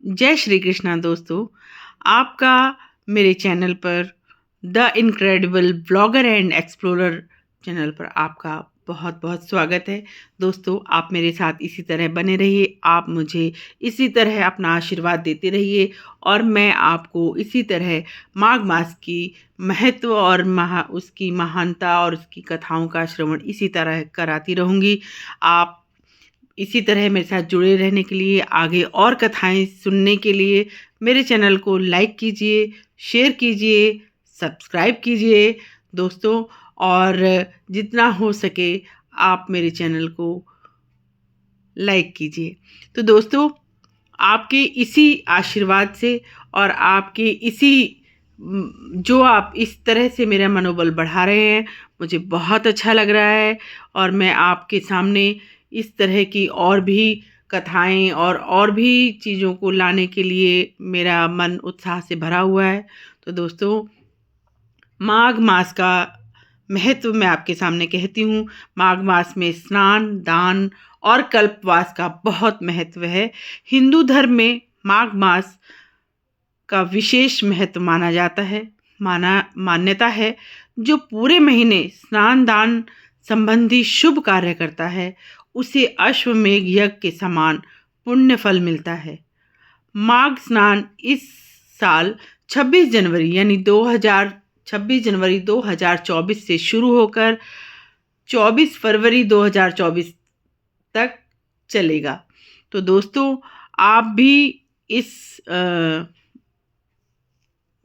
जय श्री कृष्णा दोस्तों, आपका मेरे चैनल पर the incredible blogger and explorer channel पर आपका बहुत बहुत स्वागत है। दोस्तों, आप मेरे साथ इसी तरह बने रहिए, आप मुझे इसी तरह अपना आशीर्वाद देते रहिए और मैं आपको इसी तरह माघ मास की महत्व और उसकी महानता और उसकी कथाओं का श्रवण इसी तरह कराती रहूँगी। आप इसी तरह मेरे साथ जुड़े रहने के लिए, आगे और कथाएं सुनने के लिए मेरे चैनल को लाइक कीजिए, शेयर कीजिए, सब्सक्राइब कीजिए दोस्तों। और जितना हो सके आप मेरे चैनल को लाइक कीजिए। तो दोस्तों, आपके इसी आशीर्वाद से और आपके इसी जो आप इस तरह से मेरा मनोबल बढ़ा रहे हैं, मुझे बहुत अच्छा लग रहा है। और मैं आपके सामने इस तरह की और भी कथाएं और भी चीज़ों को लाने के लिए मेरा मन उत्साह से भरा हुआ है। तो दोस्तों, माघ मास का महत्व मैं आपके सामने कहती हूँ। माघ मास में स्नान, दान और कल्पवास का बहुत महत्व है। हिंदू धर्म में माघ मास का विशेष महत्व माना जाता है। मान्यता है, जो पूरे महीने स्नान दान संबंधी शुभ कार्य करता है, उसे अश्वमेघ यज्ञ के समान पुण्य फल मिलता है। माघ स्नान इस साल 26 जनवरी 2024 से शुरू होकर 24 फरवरी 2024 तक चलेगा। तो दोस्तों, आप भी इस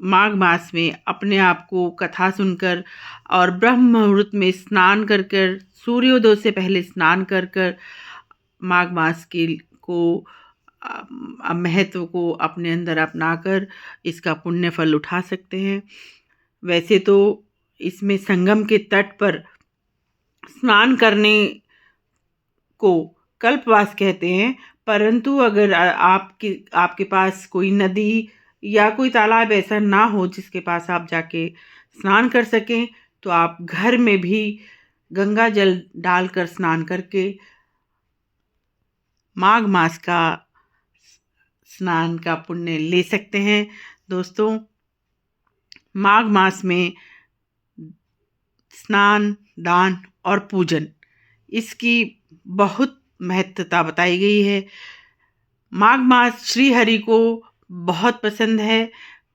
माघ मास में अपने आप को कथा सुनकर और ब्रह्म मुहूर्त में स्नान कर कर, सूर्योदय से पहले स्नान कर कर माघ मास को महत्व को अपने अंदर अपनाकर इसका पुण्य फल उठा सकते हैं। वैसे तो इसमें संगम के तट पर स्नान करने को कल्पवास कहते हैं, परंतु अगर आपके पास कोई नदी या कोई तालाब ऐसा ना हो जिसके पास आप जाके स्नान कर सकें, तो आप घर में भी गंगा जल डालकर स्नान करके माघ मास का स्नान का पुण्य ले सकते हैं। दोस्तों, माघ मास में स्नान, दान और पूजन, इसकी बहुत महत्वता बताई गई है। माघ मास श्री हरि को बहुत पसंद है।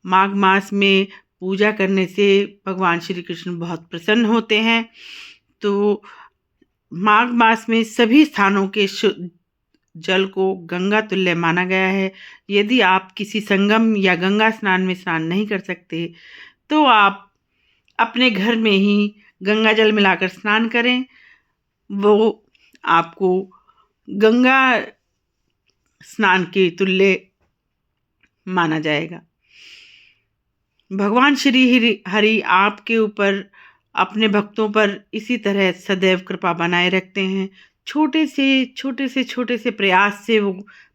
माघ मास में पूजा करने से भगवान श्री कृष्ण बहुत प्रसन्न होते हैं। तो माघ मास में सभी स्थानों के जल को गंगा तुल्य माना गया है। यदि आप किसी संगम या गंगा स्नान में स्नान नहीं कर सकते, तो आप अपने घर में ही गंगा जल मिलाकर स्नान करें। वो आपको गंगा स्नान के तुल्य माना जाएगा। भगवान श्री हरि आपके ऊपर, अपने भक्तों पर इसी तरह सदैव कृपा बनाए रखते हैं। छोटे से प्रयास से वो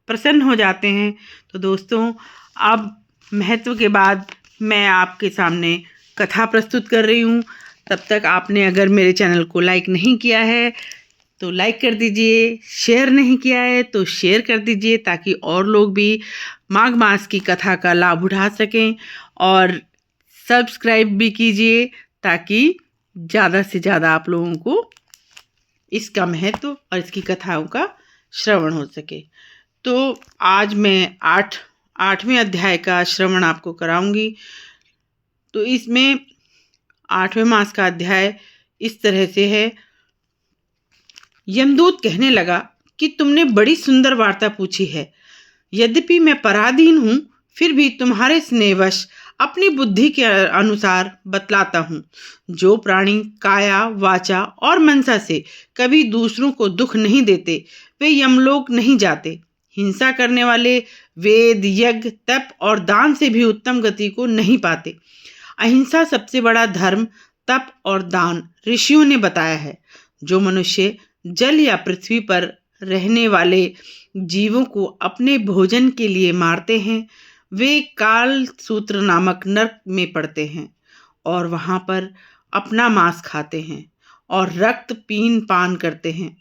प्रसन्न हो जाते हैं। तो दोस्तों, अब महत्व के बाद मैं आपके सामने कथा प्रस्तुत कर रही हूँ। तब तक आपने अगर मेरे चैनल को लाइक नहीं किया है तो लाइक कर दीजिए, शेयर नहीं किया है तो शेयर कर दीजिए, ताकि और लोग भी माघ मास की कथा का लाभ उठा सकें। और सब्सक्राइब भी कीजिए, ताकि ज़्यादा से ज़्यादा आप लोगों को इसका महत्व और इसकी कथाओं का श्रवण हो सके। तो आज मैं आठवें अध्याय का श्रवण आपको कराऊंगी। तो इसमें 8वें मास का अध्याय इस तरह से है। यमदूत कहने लगा कि तुमने बड़ी सुंदर वार्ता पूछी है। यद्यपि मैं पराधीन हूँ, फिर भी तुम्हारे स्नेहवश अपनी बुद्धि के अनुसार बतलाता हूँ। जो प्राणी काया, वाचा और मनसा से कभी दूसरों को दुख नहीं देते, वे यमलोक नहीं जाते। हिंसा करने वाले वेद, यज्ञ, तप और दान से भी उत्तम गति को नहीं पाते। अहिंसा सबसे बड़ा धर्म, तप और दान ऋषियों ने बताया है। जो मनुष्य जल या पृथ्वी पर रहने वाले जीवों को अपने भोजन के लिए मारते हैं, वे काल सूत्र नामक नरक में पड़ते हैं और वहां पर अपना मांस खाते हैं और रक्त पीन पान करते हैं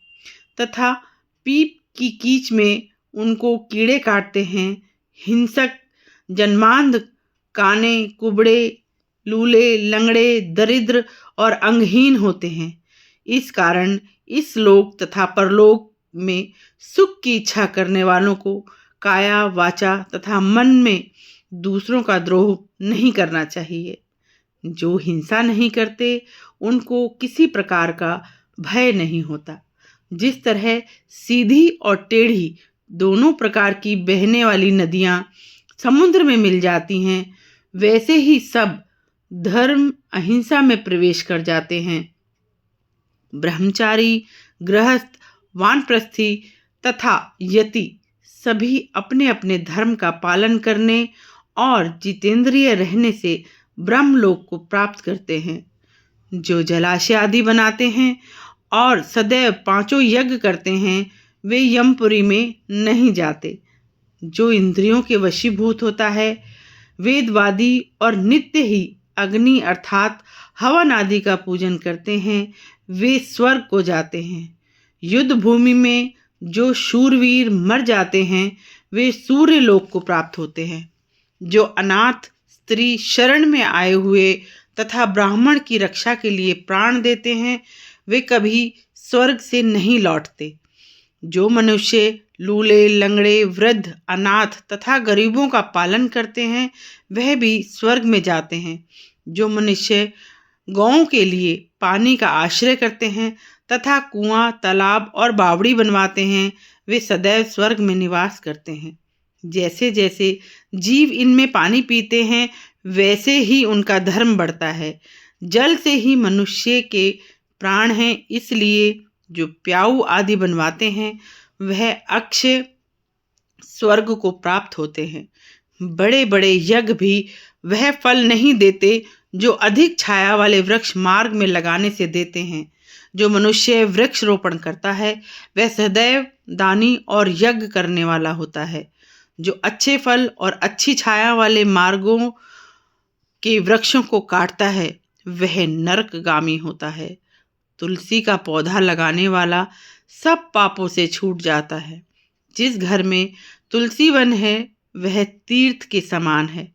तथा पीप की कीच में उनको कीड़े काटते हैं। हिंसक, जन्मांध, काने, कुबड़े, लूले, लंगड़े, दरिद्र और अंगहीन होते हैं। इस कारण इस लोक तथा परलोक में सुख की इच्छा करने वालों को काया, वाचा तथा मन में दूसरों का द्रोह नहीं करना चाहिए। जो हिंसा नहीं करते उनको किसी प्रकार का भय नहीं होता। जिस तरह सीधी और टेढ़ी दोनों प्रकार की बहने वाली नदियां समुद्र में मिल जाती हैं, वैसे ही सब धर्म अहिंसा में प्रवेश कर जाते हैं। ब्रह्मचारी, गृहस्थ, वानप्रस्थी तथा यति सभी अपने अपने धर्म का पालन करने और जितेंद्रिय रहने से ब्रह्मलोक को प्राप्त करते हैं। जो जलाशय आदि बनाते हैं और सदैव 5 यज्ञ करते हैं, वे यमपुरी में नहीं जाते। जो इंद्रियों के वशीभूत होता है, वेदवादी और नित्य ही अग्नि अर्थात हवन आदि का पूजन करते हैं, वे स्वर्ग को जाते हैं। युद्ध भूमि में जो शूरवीर मर जाते हैं, वे सूर्य लोक को प्राप्त होते हैं। जो अनाथ स्त्री शरण में आए हुए तथा ब्राह्मण की रक्षा के लिए प्राण देते हैं, वे कभी स्वर्ग से नहीं लौटते। जो मनुष्य लूले, लंगड़े, वृद्ध, अनाथ तथा गरीबों का पालन करते हैं, वह भी स्वर्ग में जाते हैं। जो मनुष्य गौओं के लिए पानी का आश्रय करते हैं तथा कुआं, तालाब और बावड़ी बनवाते हैं, वे सदैव स्वर्ग में निवास करते हैं। जैसे जैसे जीव इनमें पानी पीते हैं, वैसे ही उनका धर्म बढ़ता है। जल से ही मनुष्य के प्राण हैं, इसलिए जो प्याऊ आदि बनवाते हैं, वह अक्षय स्वर्ग को प्राप्त होते हैं। बड़े बड़े यज्ञ भी वह फल नहीं देते जो अधिक छाया वाले वृक्ष मार्ग में लगाने से देते हैं। जो मनुष्य वृक्ष रोपण करता है, वह सदैव दानी और यज्ञ करने वाला होता है। जो अच्छे फल और अच्छी छाया वाले मार्गों के वृक्षों को काटता है, वह नरकगामी होता है। तुलसी का पौधा लगाने वाला सब पापों से छूट जाता है। जिस घर में तुलसी वन है, वह तीर्थ के समान है।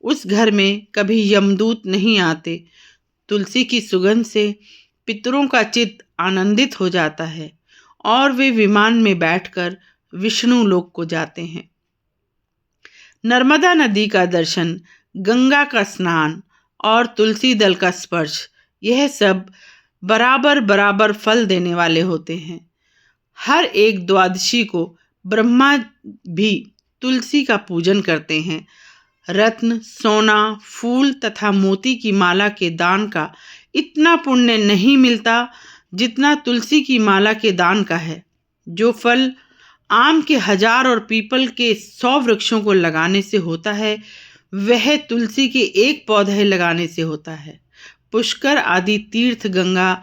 उस घर में कभी यमदूत नहीं आते। तुलसी की सुगंध से पितरों का चित्त आनंदित हो जाता है और वे विमान में बैठकर विष्णु लोक को जाते हैं। नर्मदा नदी का दर्शन, गंगा का स्नान और तुलसी दल का स्पर्श, यह सब बराबर बराबर फल देने वाले होते हैं। हर एक द्वादशी को ब्रह्मा भी तुलसी का पूजन करते हैं। रत्न, सोना, फूल तथा मोती की माला के दान का इतना पुण्य नहीं मिलता जितना तुलसी की माला के दान का है। जो फल आम के 1000 और पीपल के 100 वृक्षों को लगाने से होता है, वह तुलसी के एक पौधे लगाने से होता है। पुष्कर आदि तीर्थ, गंगा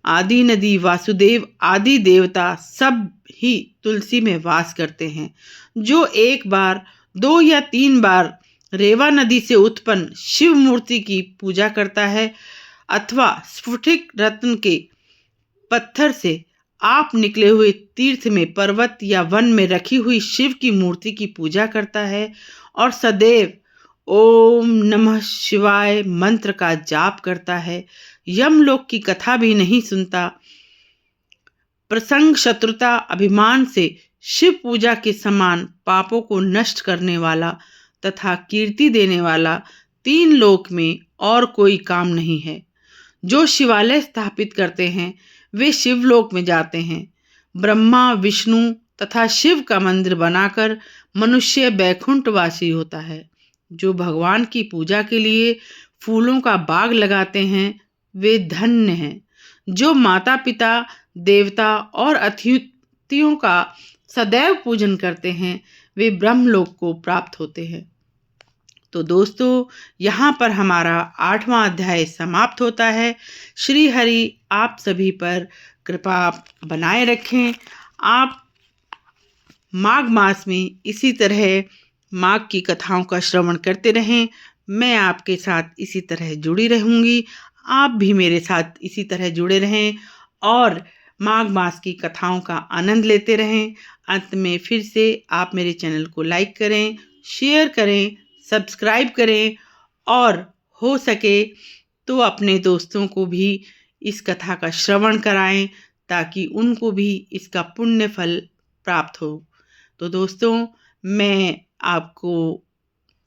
आदि नदी, वासुदेव आदि देवता सब ही तुलसी में वास करते हैं। जो एक बार, 2 या 3 बार रेवा नदी से उत्पन्न शिव मूर्ति की पूजा करता है अथवा स्फुटिक रत्न के पत्थर से आप निकले हुए तीर्थ में, पर्वत या वन में रखी हुई शिव की मूर्ति की पूजा करता है और सदैव ओम नमः शिवाय मंत्र का जाप करता है, यमलोक की कथा भी नहीं सुनता, प्रसंग, शत्रुता, अभिमान से शिव पूजा के समान पापों को नष्ट करने वाला तथा कीर्ति देने वाला 3 लोक में और कोई काम नहीं है। जो शिवालय स्थापित करते हैं, वे शिवलोक में जाते हैं। ब्रह्मा, विष्णु तथा शिव का मंदिर बनाकर मनुष्य बैकुंठवासी होता है। जो भगवान की पूजा के लिए फूलों का बाग लगाते हैं, वे धन्य हैं। जो माता पिता, देवता और अतिथियों का सदैव पूजन करते हैं, वे ब्रह्मलोक को प्राप्त होते हैं। तो दोस्तों, यहाँ पर हमारा 8वां अध्याय समाप्त होता है। श्री हरि आप सभी पर कृपा बनाए रखें। आप माघ मास में इसी तरह माघ की कथाओं का श्रवण करते रहें। मैं आपके साथ इसी तरह जुड़ी रहूँगी। आप भी मेरे साथ इसी तरह जुड़े रहें और माघ मास की कथाओं का आनंद लेते रहें। अंत में फिर से आप मेरे चैनल को लाइक करें, शेयर करें, सब्सक्राइब करें और हो सके तो अपने दोस्तों को भी इस कथा का श्रवण कराएं ताकि उनको भी इसका पुण्य फल प्राप्त हो। तो दोस्तों, मैं आपको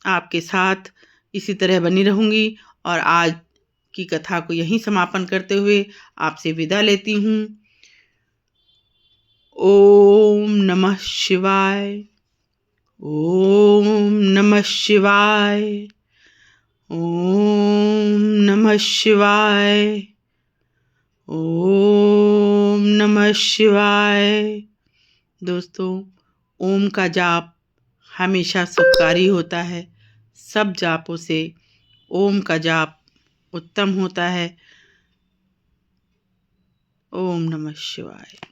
आपके साथ इसी तरह बनी रहूँगी और आज की कथा को यहीं समापन करते हुए आपसे विदा लेती हूँ। ओम नमः शिवाय। ओम नमः शिवाय। ओम नमः शिवाय। ओम नमः शिवाय। दोस्तों, ओम का जाप हमेशा सुखकारी होता है। सब जापों से ओम का जाप उत्तम होता है। ओम नमः शिवाय।